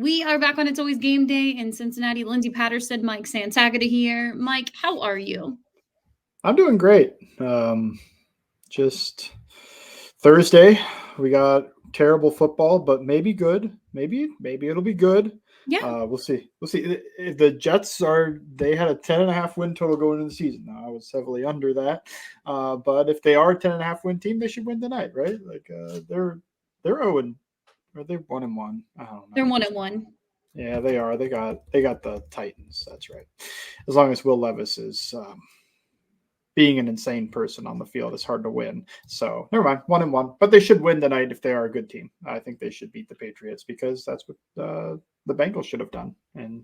We are back on It's Always Game Day in Cincinnati. Lindsay, Patterson, Mike Santagata here. Mike, how are you? I'm doing great. Just Thursday, we got terrible football, but maybe good. Maybe it'll be good. Yeah, We'll see. We'll see. If the Jets they had a 10.5 win total going into the season. Now, I was heavily under that. But if they are a 10.5 win team, they should win tonight, right? They're 0 or they're 1-1. I don't they're know. 1-1. Yeah, they are. They got the Titans. That's right. As long as Will Levis is being an insane person on the field, it's hard to win. So never mind, 1-1. But they should win tonight if they are a good team. I think they should beat the Patriots because that's what the Bengals should have done, and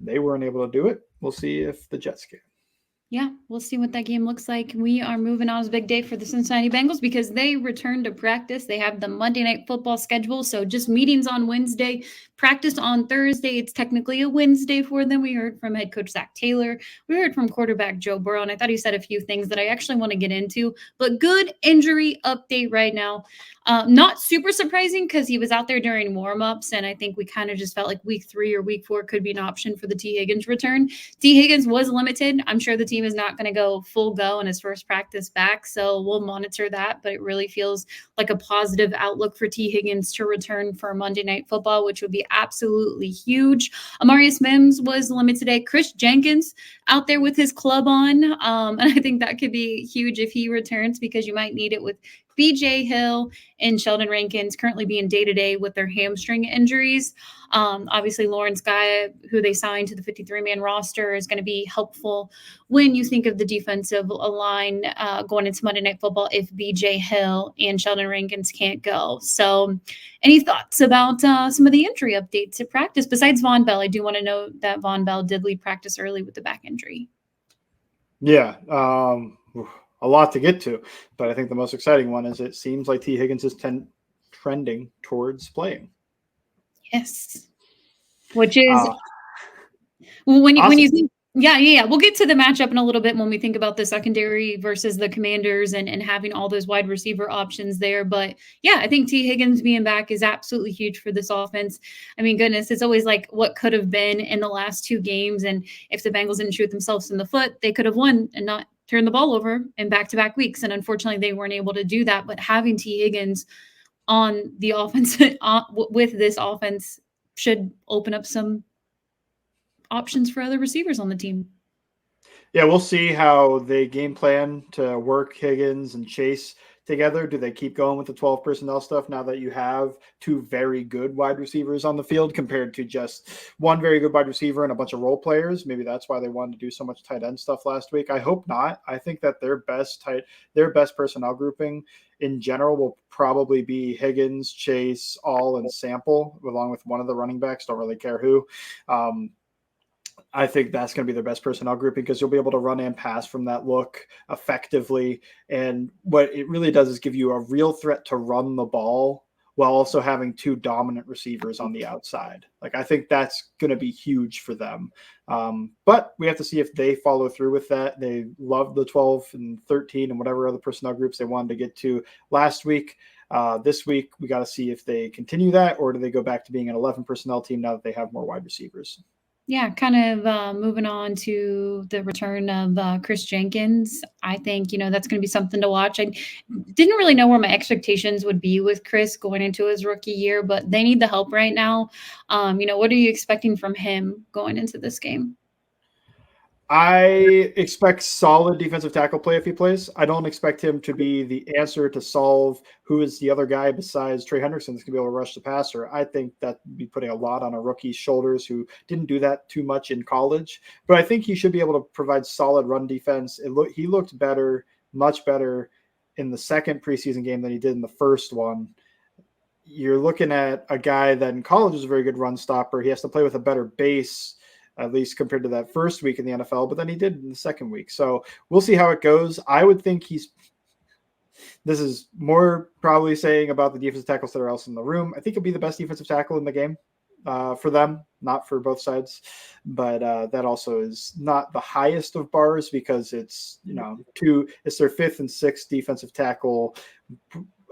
they weren't able to do it. We'll see if the Jets can. Yeah, we'll see what that game looks like. We are moving on. It's a big day for the Cincinnati Bengals because they return to practice. They have the Monday Night Football schedule, so just meetings on Wednesday, practice on Thursday. It's technically a Wednesday for them. We heard from head coach Zach Taylor. We heard from quarterback Joe Burrow, and I thought he said a few things that I actually want to get into. But good injury update right now. Not super surprising because he was out there during warmups, and I think we kind of just felt like week 3 or week 4 could be an option for the T. Higgins return. T. Higgins was limited. I'm sure the team is not going to go full go in his first practice back, so we'll monitor that. But it really feels like a positive outlook for T. Higgins to return for Monday Night Football, which would be absolutely huge. Amarius Mims was limited today. Chris Jenkins out there with his club on, and I think that could be huge if he returns because you might need it with BJ Hill and Sheldon Rankins currently being day-to-day with their hamstring injuries. Obviously, Lawrence Guy, who they signed to the 53-man roster, is going to be helpful when you think of the defensive line going into Monday Night Football if BJ Hill and Sheldon Rankins can't go. So any thoughts about some of the injury updates at practice? Besides Von Bell, I do want to note that Von Bell did leave practice early with the back injury. Yeah, a lot to get to, but I think the most exciting one is it seems like T. Higgins is trending towards playing. Yes. Which is Uh, when awesome. you think yeah. We'll get to the matchup in a little bit when we think about the secondary versus the Commanders and having all those wide receiver options there. But yeah, I think T. Higgins being back is absolutely huge for this offense. I mean, goodness, it's always like what could have been in the last 2 games. And if the Bengals didn't shoot themselves in the foot, they could have won and not turned the ball over in back-to-back weeks. And unfortunately, they weren't able to do that. But having T. Higgins on the offense with this offense should open up some options for other receivers on the team. Yeah, we'll see how they game plan to work Higgins and Chase together. Do they keep going with the 12 personnel stuff now that you have 2 very good wide receivers on the field compared to just one very good wide receiver and a bunch of role players? Maybe that's why they wanted to do so much tight end stuff last week. I hope not. I think that their best personnel grouping in general will probably be Higgins, Chase, All, and Sample, along with one of the running backs. Don't really care who. I think that's going to be their best personnel grouping because you'll be able to run and pass from that look effectively. And what it really does is give you a real threat to run the ball while also having 2 dominant receivers on the outside. Like, I think that's going to be huge for them. But we have to see if they follow through with that. They loved the 12 and 13 and whatever other personnel groups they wanted to get to last week. This week, we got to see if they continue that or do they go back to being an 11 personnel team now that they have more wide receivers. Yeah, kind of moving on to the return of Chris Jenkins. I think, that's going to be something to watch. I didn't really know where my expectations would be with Chris going into his rookie year, but they need the help right now. What are you expecting from him going into this game? I expect solid defensive tackle play if he plays. I don't expect him to be the answer to solve who is the other guy besides Trey Hendrickson that's going to be able to rush the passer. I think that would be putting a lot on a rookie's shoulders who didn't do that too much in college. But I think he should be able to provide solid run defense. He looked better, much better in the second preseason game than he did in the first one. You're looking at a guy that in college was a very good run stopper. He has to play with a better base, at least compared to that first week in the NFL, but then he did in the second week. So we'll see how it goes. I would think this is more probably saying about the defensive tackles that are else in the room. I think he'll be the best defensive tackle in the game for them, not for both sides. But that also is not the highest of bars because it's their 5th and 6th defensive tackle,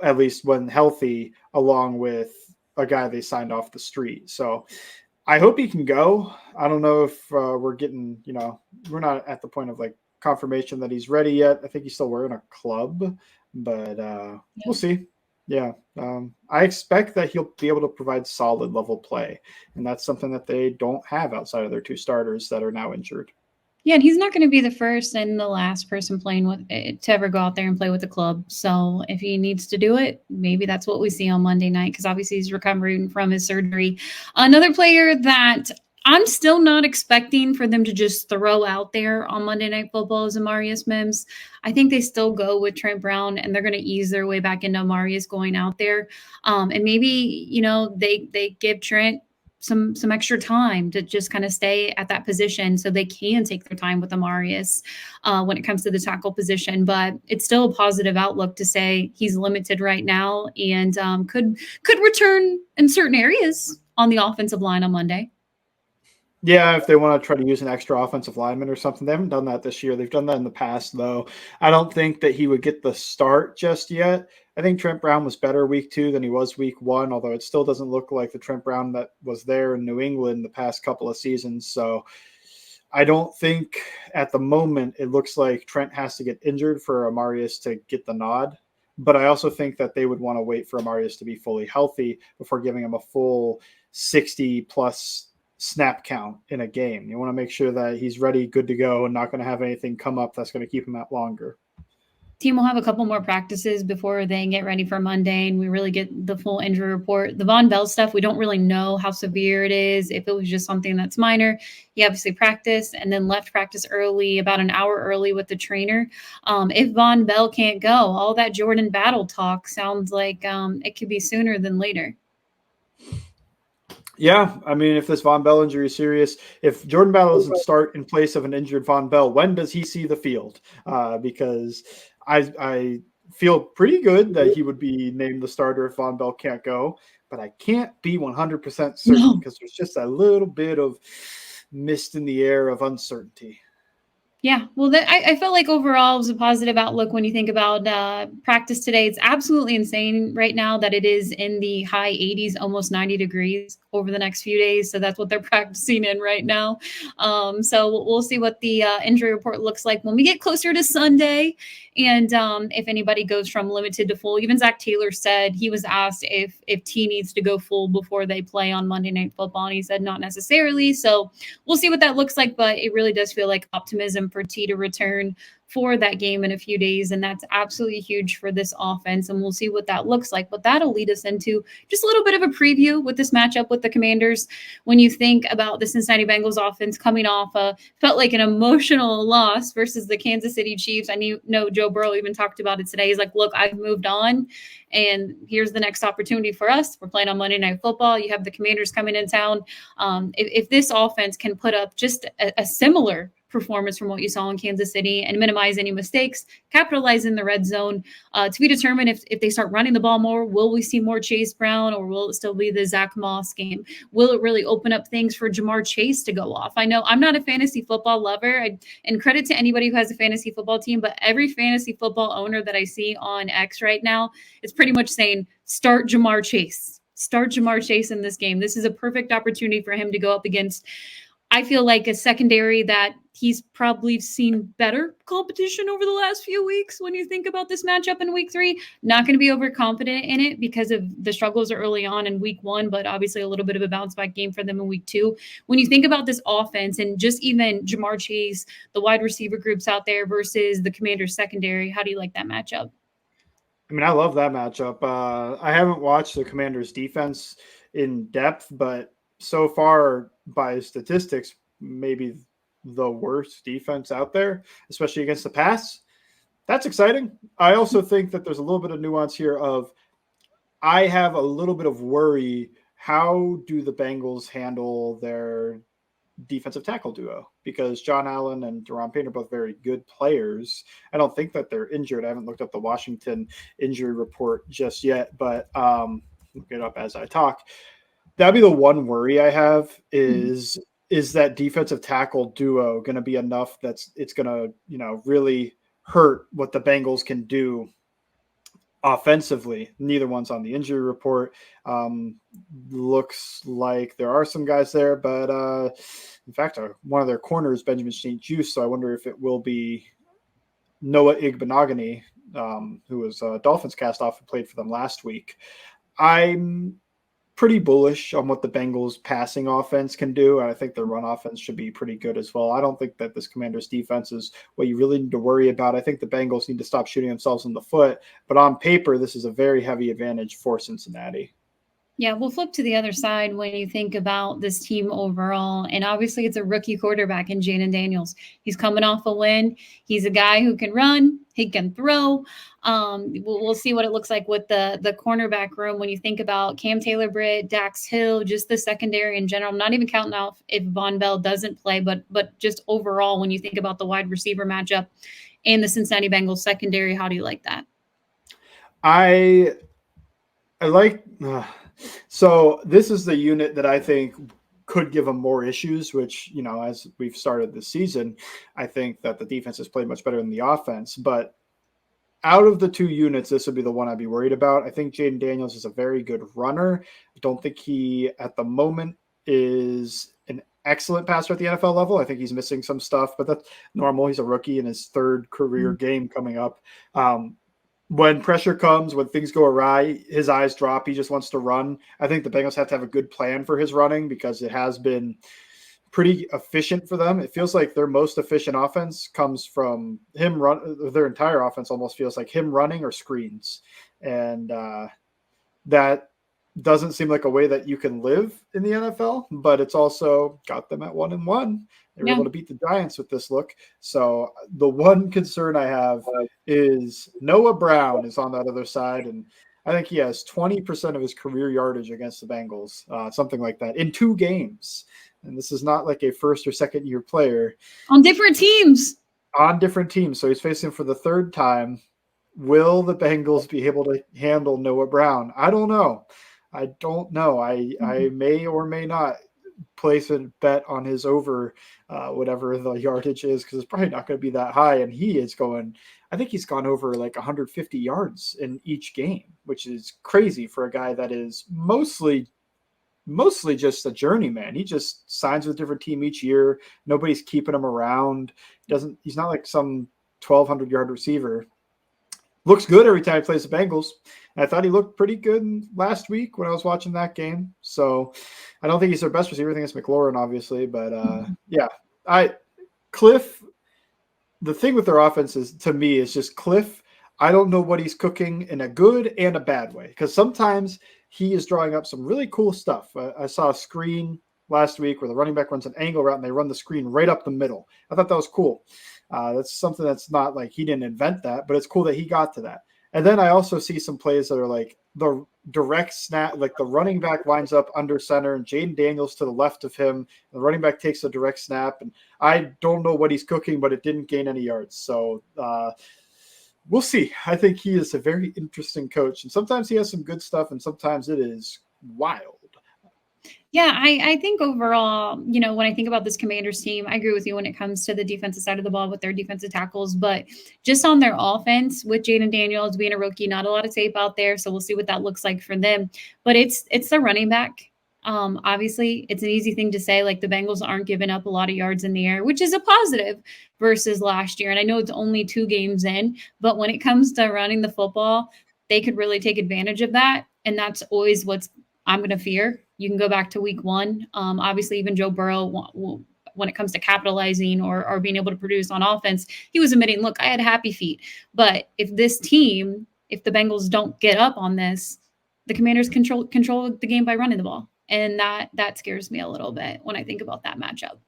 at least when healthy, along with a guy they signed off the street. So I hope he can go. I don't know if we're getting, we're not at the point of like confirmation that he's ready yet. I think he's still wearing a club, but we'll see. Yeah. I expect that he'll be able to provide solid level play. And that's something that they don't have outside of their two starters that are now injured. Yeah, and he's not going to be the first and the last person playing with to ever go out there and play with the club. So if he needs to do it, maybe that's what we see on Monday night, because obviously he's recovering from his surgery. Another player that I'm still not expecting for them to just throw out there on Monday Night Football is Amarius Mims. I think they still go with Trent Brown, and they're going to ease their way back into Amarius going out there. And maybe, they give Trent some extra time to just kind of stay at that position so they can take their time with Amarius when it comes to the tackle position. But it's still a positive outlook to say he's limited right now and could return in certain areas on the offensive line on Monday. Yeah, if they want to try to use an extra offensive lineman or something. They haven't done that this year. They've done that in the past, though. I don't think that he would get the start just yet. I think Trent Brown was better week 2 than he was week 1, although it still doesn't look like the Trent Brown that was there in New England the past couple of seasons. So I don't think at the moment it looks like Trent has to get injured for Amarius to get the nod. But I also think that they would want to wait for Amarius to be fully healthy before giving him a full 60-plus snap count in a game. You want to make sure that he's ready, good to go, and not going to have anything come up that's going to keep him out longer. Team will have a couple more practices before they get ready for Monday, and we really get the full injury report. The Von Bell stuff, we don't really know how severe it is. If it was just something that's minor, he obviously practiced and then left practice early, about an hour early with the trainer. If Von Bell can't go, all that Jordan Battle talk sounds like it could be sooner than later. Yeah, I mean, if this Von Bell injury is serious, if Jordan Battle doesn't start in place of an injured Von Bell, when does he see the field? Because I feel pretty good that he would be named the starter if Von Bell can't go, but I can't be 100% certain because there's just a little bit of mist in the air of uncertainty. Yeah, well, I felt like overall it was a positive outlook when you think about practice today. It's absolutely insane right now that it is in the high 80s, almost 90 degrees over the next few days. So that's what they're practicing in right now. So we'll see what the injury report looks like when we get closer to Sunday. And if anybody goes from limited to full, even Zach Taylor said he was asked if T needs to go full before they play on Monday Night Football. And he said not necessarily. So we'll see what that looks like. But it really does feel like optimism for T to return for that game in a few days. And that's absolutely huge for this offense. And we'll see what that looks like. But that'll lead us into just a little bit of a preview with this matchup with the Commanders. When you think about the Cincinnati Bengals offense coming off felt like an emotional loss versus the Kansas City Chiefs. I know Joe Burrow even talked about it today. He's like, look, I've moved on. And here's the next opportunity for us. We're playing on Monday Night Football. You have the Commanders coming in town. If this offense can put up just a similar performance from what you saw in Kansas City and minimize any mistakes, capitalize in the red zone, to be determined if they start running the ball more, will we see more Chase Brown or will it still be the Zach Moss game? Will it really open up things for Jamar Chase to go off? I know I'm not a fantasy football lover, and credit to anybody who has a fantasy football team, but every fantasy football owner that I see on X right now is pretty much saying, start Jamar Chase. Start Jamar Chase in this game. This is a perfect opportunity for him to go up against, I feel like, a secondary that he's probably seen better competition over the last few weeks. When you think about this matchup in week 3, not going to be overconfident in it because of the struggles early on in week 1, but obviously a little bit of a bounce back game for them in week 2. When you think about this offense and just even Jamar Chase, the wide receiver groups out there versus the Commanders secondary, how do you like that matchup? I mean, I love that matchup. I haven't watched the Commanders' defense in depth, but so far, by statistics, maybe the worst defense out there, especially against the pass. That's exciting. I also think that there's a little bit of nuance here of I have a little bit of worry. How do the Bengals handle their defensive tackle duo? Because John Allen and Deron Payne are both very good players. I don't think that they're injured. I haven't looked up the Washington injury report just yet, but look it up as I talk. That'd be the one worry I have is that defensive tackle duo going to be enough that's it's going to, really hurt what the Bengals can do offensively, neither one's on the injury report. Looks like there are some guys there, but in fact, one of their corners, Benjamin St. Juste, so I wonder if it will be Noah Igbenogany, who was Dolphins cast off and played for them last week. I'm pretty bullish on what the Bengals passing offense can do. And I think their run offense should be pretty good as well. I don't think that this Commanders defense is what you really need to worry about. I think the Bengals need to stop shooting themselves in the foot. But on paper, this is a very heavy advantage for Cincinnati. Yeah, we'll flip to the other side when you think about this team overall. And obviously, it's a rookie quarterback in Jaden Daniels. He's coming off a win. He's a guy who can run, he can throw. We'll see what it looks like with the cornerback room when you think about Cam Taylor-Britt, Dax Hill, just the secondary in general. I'm not even counting off if Von Bell doesn't play, but just overall, when you think about the wide receiver matchup and the Cincinnati Bengals secondary, how do you like that? I like so this is the unit that I think could give them more issues, which, you know, as we've started this season, I think that the defense has played much better than the offense. But out of the two units, this would be the one I'd be worried about. I think Jaden Daniels is a very good runner. I don't think he, at the moment, is an excellent passer at the NFL level. I think he's missing some stuff, but that's normal. He's a rookie in his third career game coming up. When pressure comes, when things go awry, his eyes drop. He just wants to run. I think the Bengals have to have a good plan for his running because it has been pretty efficient for them. It feels like their most efficient offense comes from him run. Their entire offense almost feels like him running or screens. And that doesn't seem like a way that you can live in the NFL, but it's also got them at 1-1. They were able to beat the Giants with this look. So the one concern I have is Noah Brown is on that other side, and I think he has 20% of his career yardage against the Bengals, something like that, in 2 games. And this is not like a first or second year player. On different teams. On different teams. So he's facing for the third time. Will the Bengals be able to handle Noah Brown? I don't know. I may or may not place a bet on his over whatever the yardage is, because it's probably not going to be that high. And I think he's gone over like 150 yards in each game, which is crazy for a guy that is mostly just a journeyman. He just signs with a different team each year. Nobody's keeping him around. He's not like some 1,200 yard receiver. Looks good every time he plays the Bengals. And I thought he looked pretty good last week when I was watching that game. So I don't think he's their best receiver. I think it's McLaurin, obviously. But Cliff, the thing with their offense is, to me, is just Cliff. I don't know what he's cooking in a good and a bad way, because sometimes he is drawing up some really cool stuff. I saw a screen last week where the running back runs an angle route and they run the screen right up the middle. I thought that was cool. That's something that's not like he didn't invent that, but it's cool that he got to that. And then I also see some plays that are like the direct snap, like the running back lines up under center and Jaden Daniels to the left of him. The running back takes a direct snap, and I don't know what he's cooking, but it didn't gain any yards. So we'll see. I think he is a very interesting coach, and sometimes he has some good stuff, and sometimes it is wild. Yeah, I think overall, you know, when I think about this Commanders team, I agree with you when it comes to the defensive side of the ball with their defensive tackles, but just on their offense with Jaden Daniels being a rookie, not a lot of tape out there, so we'll see what that looks like for them. But it's the running back. Obviously, it's an easy thing to say, like the Bengals aren't giving up a lot of yards in the air, which is a positive versus last year. And I know it's only 2 games in, but when it comes to running the football, they could really take advantage of that. And that's always what's I'm going to fear. You can go back to week 1. Obviously, even Joe Burrow, when it comes to capitalizing or being able to produce on offense, he was admitting, look, I had happy feet. But if the Bengals don't get up on this, the Commanders control the game by running the ball. And that scares me a little bit when I think about that matchup.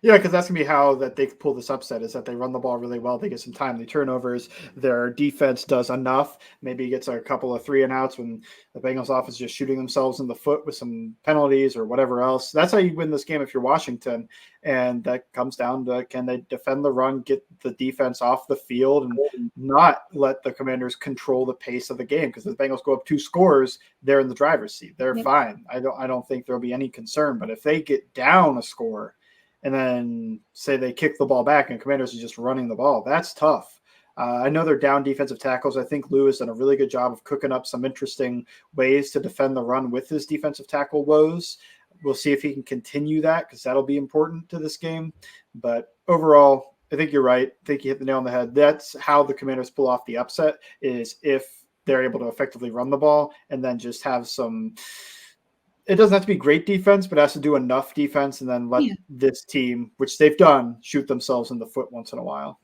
Yeah, because that's going to be how that they pull this upset, is that they run the ball really well. They get some timely turnovers. Their defense does enough. Maybe gets a couple of 3-and-outs when the Bengals offense is just shooting themselves in the foot with some penalties or whatever else. That's how you win this game if you're Washington. And that comes down to, can they defend the run, get the defense off the field, and not let the Commanders control the pace of the game? Because if the Bengals go up 2 scores, they're in the driver's seat. They're fine. I don't think there'll be any concern. But if they get down a score, and then say they kick the ball back and Commanders are just running the ball, that's tough. I know they're down defensive tackles. I think Lou has done a really good job of cooking up some interesting ways to defend the run with his defensive tackle woes. We'll see if he can continue that because that'll be important to this game. But overall, I think you're right. I think you hit the nail on the head. That's how the Commanders pull off the upset is if they're able to effectively run the ball and then just have some – it doesn't have to be great defense, but it has to do enough defense and then let this team, which they've done, shoot themselves in the foot once in a while.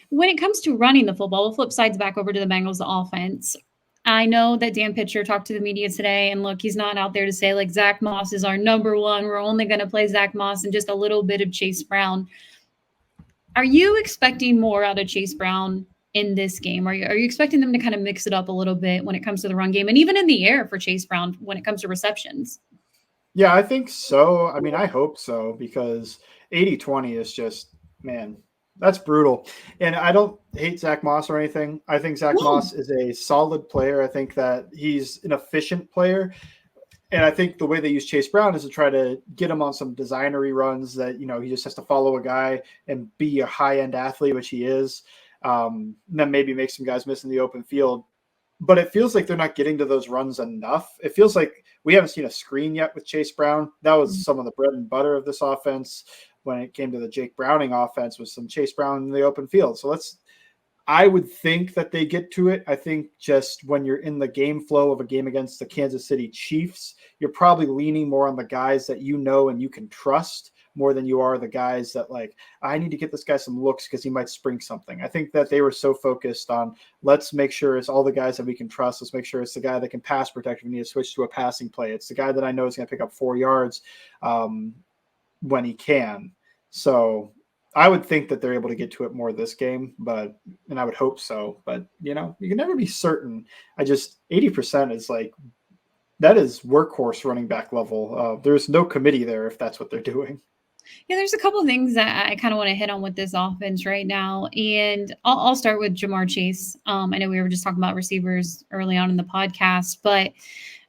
When it comes to running the football, we'll flip sides back over to the Bengals offense. I know that Dan Pitcher talked to the media today, and look, he's not out there to say, like, Zach Moss is our number one. We're only going to play Zach Moss and just a little bit of Chase Brown. Are you expecting more out of Chase Brown in this game? Are you expecting them to kind of mix it up a little bit when it comes to the run game and even in the air for Chase Brown when it comes to receptions? Yeah, I think so. I mean, I hope so because 80-20 is just, man, that's brutal. And I don't hate Zach Moss or anything. I think Zach Moss is a solid player. I think that he's an efficient player. And I think the way they use Chase Brown is to try to get him on some designery runs that, you know, he just has to follow a guy and be a high-end athlete, which he is. Then maybe make some guys miss in the open field. But it feels like they're not getting to those runs enough. It feels like we haven't seen a screen yet with Chase Brown. That was some of the bread and butter of this offense when it came to the Jake Browning offense was some Chase Brown in the open field. So I would think that they get to it. I think just when you're in the game flow of a game against the Kansas City Chiefs, you're probably leaning more on the guys that you know and you can trust more than you are the guys that like, I need to get this guy some looks because he might spring something. I think that they were so focused on let's make sure it's all the guys that we can trust. Let's make sure it's the guy that can pass protect if we need to switch to a passing play. It's the guy that I know is going to pick up 4 yards when he can. So I would think that they're able to get to it more this game, and I would hope so. But, you know, you can never be certain. 80% is like, that is workhorse running back level. There's no committee there if that's what they're doing. Yeah, there's a couple of things that I kind of want to hit on with this offense right now. And I'll start with Jamar Chase. I know we were just talking about receivers early on in the podcast, but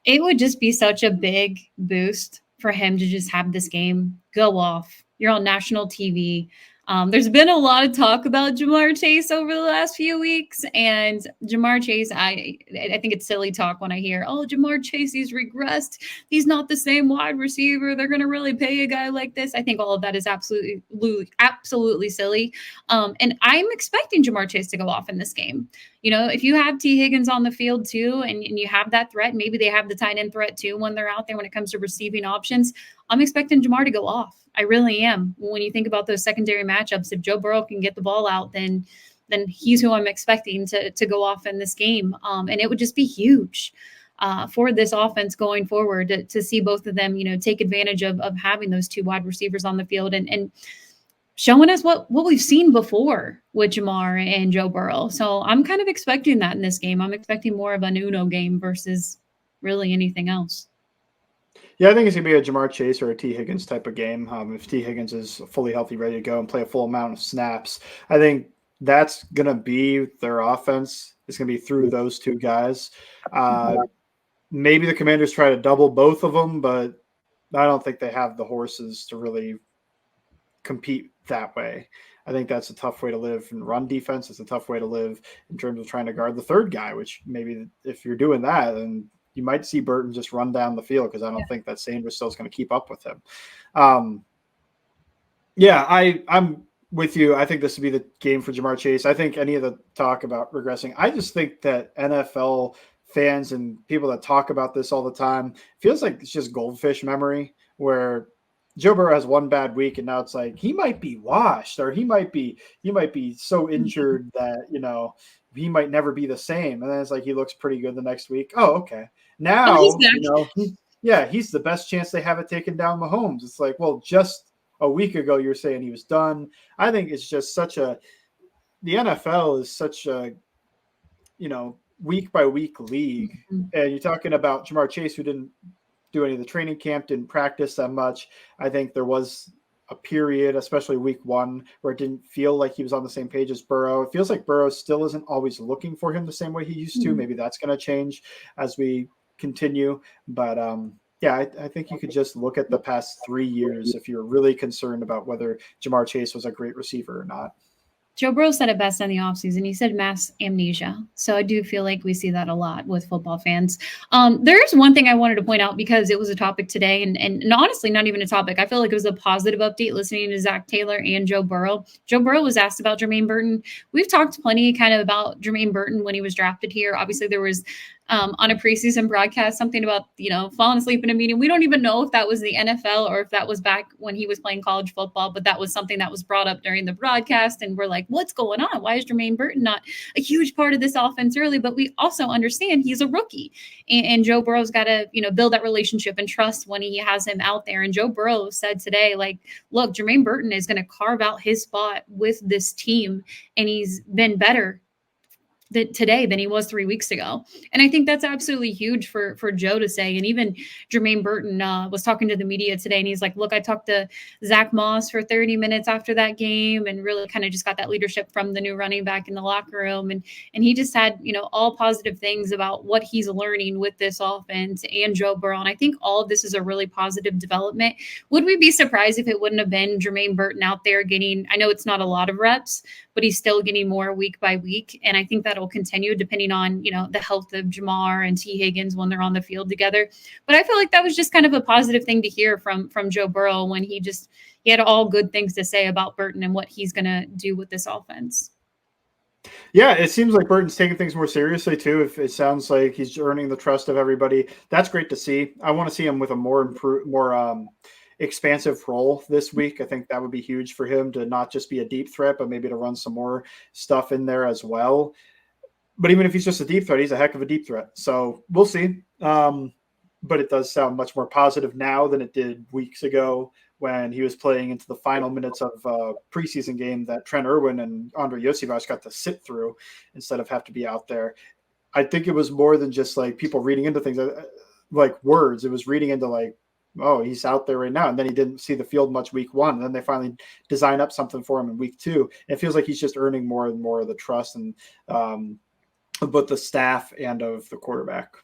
it would just be such a big boost for him to just have this game go off. You're on national TV. There's been a lot of talk about Jamar Chase over the last few weeks, and Jamar Chase, I think it's silly talk when I hear, oh, Jamar Chase, he's regressed. He's not the same wide receiver. They're going to really pay a guy like this. I think all of that is absolutely silly. And I'm expecting Jamar Chase to go off in this game. You know, if you have T. Higgins on the field too, and you have that threat, maybe they have the tight end threat too when they're out there when it comes to receiving options, I'm expecting Jamar to go off. I really am. When you think about those secondary matchups, if Joe Burrow can get the ball out, then he's who I'm expecting to go off in this game. And it would just be huge for this offense going forward to see both of them, you know, take advantage of having those two wide receivers on the field and showing us what we've seen before with Jamar and Joe Burrow. So I'm kind of expecting that in this game. I'm expecting more of an Uno game versus really anything else. Yeah, I think it's going to be a Jamar Chase or a T. Higgins type of game. If T. Higgins is fully healthy, ready to go and play a full amount of snaps, I think that's going to be their offense. It's going to be through those two guys. Maybe the Commanders try to double both of them, but I don't think they have the horses to really compete that way. I think that's a tough way to live in run defense. It's a tough way to live in terms of trying to guard the third guy, which maybe if you're doing that, then you might see Burton just run down the field because I don't think that Sanders still is going to keep up with him. I'm with you. I think this would be the game for Jamar Chase. I think any of the talk about regressing, I just think that NFL fans and people that talk about this all the time feels like it's just goldfish memory where Joe Burrow has one bad week and now it's like he might be washed or he might be so injured that, you know, he might never be the same. And then it's like he looks pretty good the next week. Oh, okay. Now, he's the best chance they have at taking down Mahomes. It's like, well, just a week ago you're saying he was done. I think it's just the NFL is such a, you know, week by week league. Mm-hmm. And you're talking about Jamar Chase, who didn't do any of the training camp, didn't practice that much. I think there was a period, especially week one, where it didn't feel like he was on the same page as Burrow. It feels like Burrow still isn't always looking for him the same way he used to. Maybe that's going to change as we continue. But I think you could just look at the past 3 years if you're really concerned about whether Jamar Chase was a great receiver or not. Joe Burrow said it best in the offseason. He said mass amnesia. So I do feel like we see that a lot with football fans. There's one thing I wanted to point out because it was a topic today, and honestly, not even a topic. I feel like it was a positive update listening to Zach Taylor and Joe Burrow. Joe Burrow was asked about Jermaine Burton. We've talked plenty kind of about Jermaine Burton when he was drafted here. Obviously, there was on a preseason broadcast something about, falling asleep in a meeting. We don't even know if that was the NFL or if that was back when he was playing college football, but that was something that was brought up during the broadcast. And we're like, what's going on? Why is Jermaine Burton not a huge part of this offense early? But we also understand he's a rookie, and Joe Burrow's got to, build that relationship and trust when he has him out there. And Joe Burrow said today, like, look, Jermaine Burton is going to carve out his spot with this team, and he's been better today than he was 3 weeks ago. And I think that's absolutely huge for Joe to say. And even Jermaine Burton was talking to the media today, and he's like, look, I talked to Zach Moss for 30 minutes after that game and really kind of just got that leadership from the new running back in the locker room. And he just had, all positive things about what he's learning with this offense and Joe Burrow. And I think all of this is a really positive development. Would we be surprised if it wouldn't have been Jermaine Burton out there getting, I know it's not a lot of reps, but he's still getting more week by week. And I think that'll continue depending on, the health of Jamar and T. Higgins when they're on the field together. But I feel like that was just kind of a positive thing to hear from Joe Burrow when he had all good things to say about Burton and what he's going to do with this offense. Yeah, it seems like Burton's taking things more seriously too. If it sounds like he's earning the trust of everybody, that's great to see. I want to see him with a more expansive role this week. I think that would be huge for him to not just be a deep threat, but maybe to run some more stuff in there as well. But even if he's just a deep threat, he's a heck of a deep threat. So we'll see. But it does sound much more positive now than it did weeks ago when he was playing into the final minutes of a preseason game that Trent Irwin and Andre Iosivas got to sit through instead of have to be out there. I think it was more than just like people reading into things like words. It was reading into like, oh, he's out there right now. And then he didn't see the field much week one. And then they finally design up something for him in week two. And it feels like he's just earning more and more of the trust and both the staff and of the quarterback.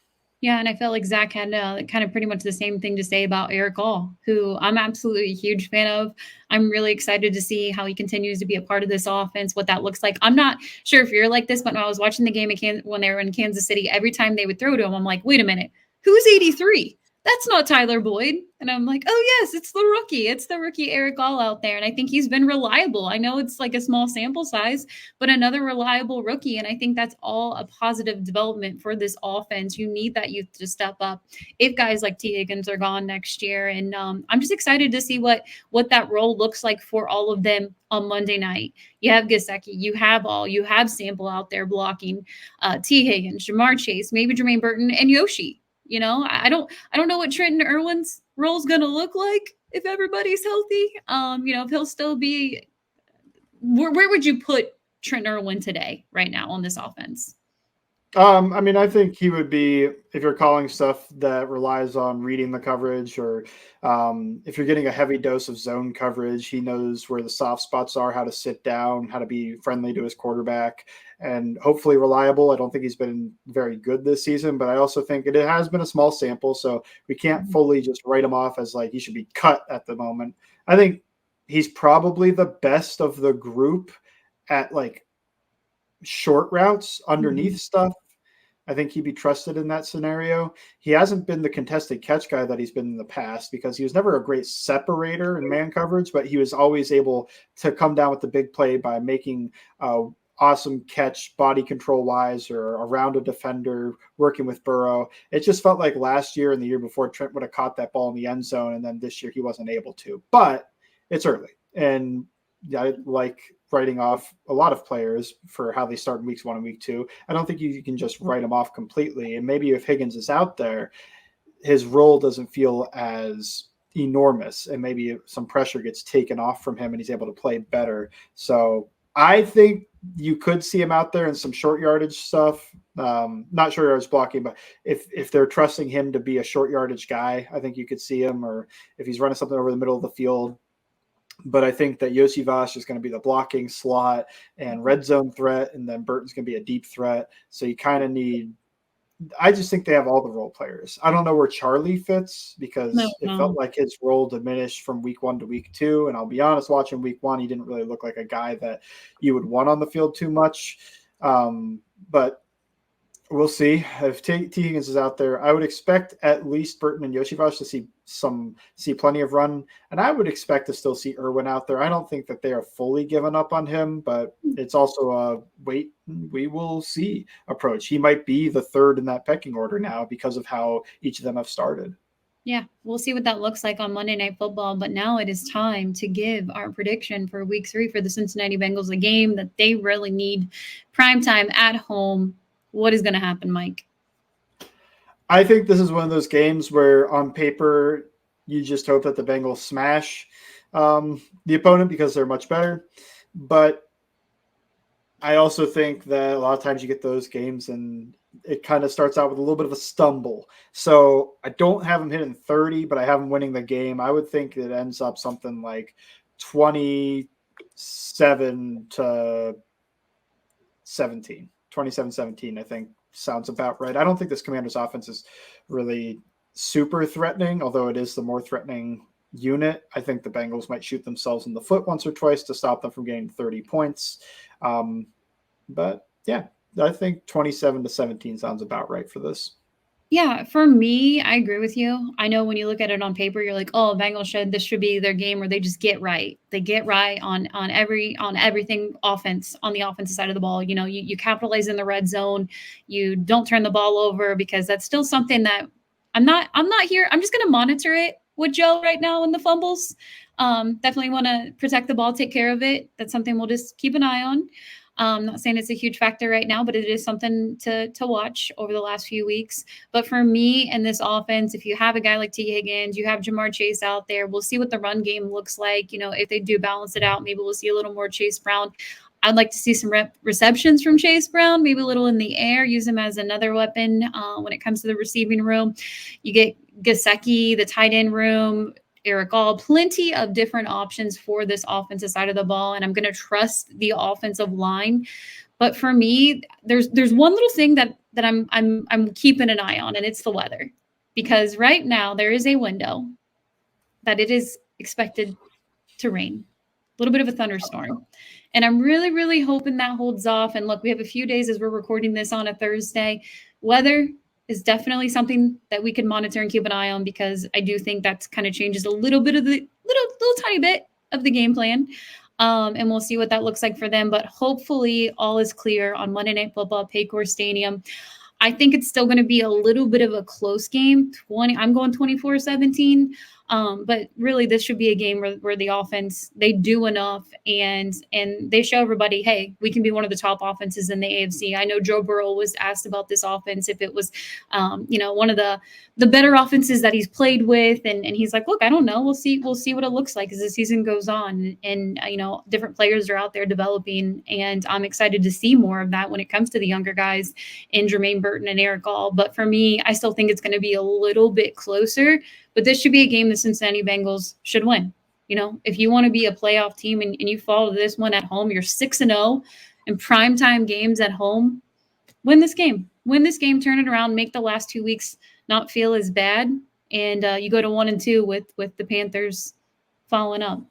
Yeah, and I felt like Zach had kind of pretty much the same thing to say about Eric All, who I'm absolutely a huge fan of. I'm really excited to see how he continues to be a part of this offense, what that looks like. I'm not sure if you're like this, but when I was watching the game when they were in Kansas City, every time they would throw to him, I'm like, wait a minute, who's 83? That's not Tyler Boyd. And I'm like, oh, yes, it's the rookie. It's the rookie Eric All out there. And I think he's been reliable. I know it's like a small sample size, but another reliable rookie. And I think that's all a positive development for this offense. You need that youth to step up if guys like T. Higgins are gone next year. And I'm just excited to see what that role looks like for all of them on Monday night. You have Gesicki, you have Sample out there blocking, T. Higgins, Jamar Chase, maybe Jermaine Burton, and Yoshi. I don't know what Trenton Irwin's role is going to look like if everybody's healthy. If he'll still be, where would you put Trenton Irwin today, right now on this offense? I think he would be, if you're calling stuff that relies on reading the coverage, or if you're getting a heavy dose of zone coverage, he knows where the soft spots are, how to sit down, how to be friendly to his quarterback, and hopefully reliable. I don't think he's been very good this season, but I also think it has been a small sample, so we can't fully just write him off as like he should be cut at the moment. I think he's probably the best of the group at like short routes underneath stuff. I think he'd be trusted in that scenario. He hasn't been the contested catch guy that he's been in the past because he was never a great separator in man coverage, but he was always able to come down with the big play by making awesome catch body control wise or around a defender, working with Burrow. It just felt like last year and the year before Trent would have caught that ball in the end zone, and then this year he wasn't able to. But it's early, and I like writing off a lot of players for how they start in weeks 1 and week 2. I don't think you can just write them off completely. And maybe if Higgins is out there, his role doesn't feel as enormous, and maybe some pressure gets taken off from him and he's able to play better. So I think you could see him out there in some short yardage stuff, not short yardage blocking, but if they're trusting him to be a short yardage guy, I think you could see him, or if he's running something over the middle of the field. But I think that Iosivas is going to be the blocking slot and red zone threat, and then Burton's going to be a deep threat. So you kind of need I just think they have all the role players. I don't know where Charlie fits because it felt like his role diminished from week 1 to week 2. And I'll be honest, watching week 1, he didn't really look like a guy that you would want on the field too much. But we'll see if T. Higgins is out there. I would expect at least Burton and Yoshivash to see plenty of run, and I would expect to still see Irwin out there. I don't think that they are fully given up on him, but it's also a wait. We will see approach. He might be the third in that pecking order now because of how each of them have started. Yeah, we'll see what that looks like on Monday Night Football. But now it is time to give our prediction for Week 3 for the Cincinnati Bengals, a game that they really need. Primetime at home. What is going to happen, Mike? I think this is one of those games where on paper you just hope that the Bengals smash the opponent because they're much better. But I also think that a lot of times you get those games and it kind of starts out with a little bit of a stumble. So I don't have them hitting 30, but I have them winning the game. I would think it ends up something like 27 to 17. 27-17, I think sounds about right. I don't think this Commanders offense is really super threatening, although it is the more threatening unit. I think the Bengals might shoot themselves in the foot once or twice to stop them from getting 30 points. But yeah, I think 27-17 sounds about right for this. Yeah, for me, I agree with you. I know when you look at it on paper, you're like, oh, Bengals this should be their game where they just get right. They get right on everything offense, on the offensive side of the ball. You know, you capitalize in the red zone. You don't turn the ball over, because that's still something that I'm not here. I'm just going to monitor it with Joe right now in the fumbles. Definitely want to protect the ball, take care of it. That's something we'll just keep an eye on. I'm not saying it's a huge factor right now, but it is something to watch over the last few weeks. But for me and this offense, if you have a guy like T. Higgins, you have Jamar Chase out there, we'll see what the run game looks like. You know, if they do balance it out, maybe we'll see a little more Chase Brown. I'd like to see some receptions from Chase Brown, maybe a little in the air, use him as another weapon when it comes to the receiving room. You get Gesicki, the tight end room, Eric All, plenty of different options for this offensive side of the ball, and I'm going to trust the offensive line. But for me, there's one little thing that I'm keeping an eye on, and it's the weather, because right now there is a window that it is expected to rain, a little bit of a thunderstorm, and I'm really, really hoping that holds off. And look, we have a few days as we're recording this on a Thursday. Weather is definitely something that we can monitor and keep an eye on, because I do think that kind of changes a little bit of the little tiny bit of the game plan. And we'll see what that looks like for them. But hopefully all is clear on Monday Night Football, Paycor Stadium. I think it's still going to be a little bit of a close game. I'm going 24-17. But really, this should be a game where the offense, they do enough and they show everybody, hey, we can be one of the top offenses in the AFC. I know Joe Burrow was asked about this offense, if it was, one of the better offenses that he's played with. And he's like, look, I don't know. We'll see what it looks like as the season goes on. And different players are out there developing. And I'm excited to see more of that when it comes to the younger guys in Jermaine Burton and Eric All. But for me, I still think it's going to be a little bit closer. But this should be a game the Cincinnati Bengals should win. If you want to be a playoff team and you fall to this one at home, you're 6-0 in primetime games at home, win this game. Win this game, turn it around, make the last 2 weeks not feel as bad, and you go to 1-2 with the Panthers following up.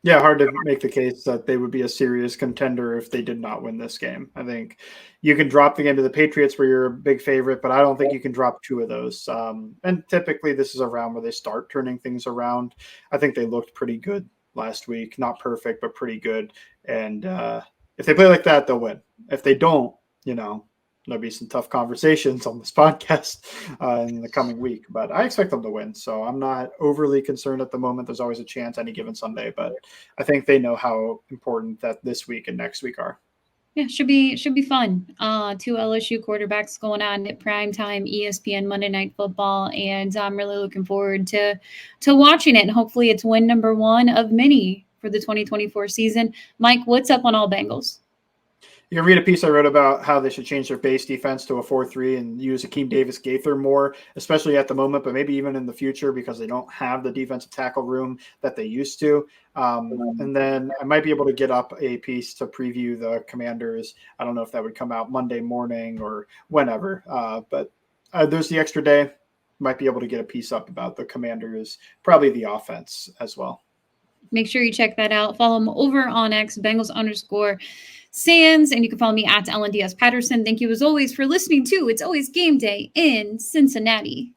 Yeah, hard to make the case that they would be a serious contender if they did not win this game. I think you can drop the game to the Patriots where you're a big favorite, but I don't think you can drop two of those. And typically this is a round where they start turning things around. I think they looked pretty good last week. Not perfect, but pretty good. And if they play like that, they'll win. If they don't, there'll be some tough conversations on this podcast in the coming week, but I expect them to win. So I'm not overly concerned at the moment. There's always a chance any given Sunday, but I think they know how important that this week and next week are. Yeah, should be fun. Two LSU quarterbacks going on at primetime ESPN Monday Night Football, and I'm really looking forward to watching it. And hopefully it's win number 1 of many for the 2024 season. Mike, what's up on all Bengals? You can read a piece I wrote about how they should change their base defense to a 4-3 and use Akeem Davis Gaither more, especially at the moment, but maybe even in the future because they don't have the defensive tackle room that they used to. And then I might be able to get up a piece to preview the Commanders. I don't know if that would come out Monday morning or whenever, but there's the extra day. Might be able to get a piece up about the Commanders, probably the offense as well. Make sure you check that out. Follow them over on X, Bengals_Sands, and you can follow me at LNDS Patterson. Thank you as always for listening to It's Always Game Day in Cincinnati.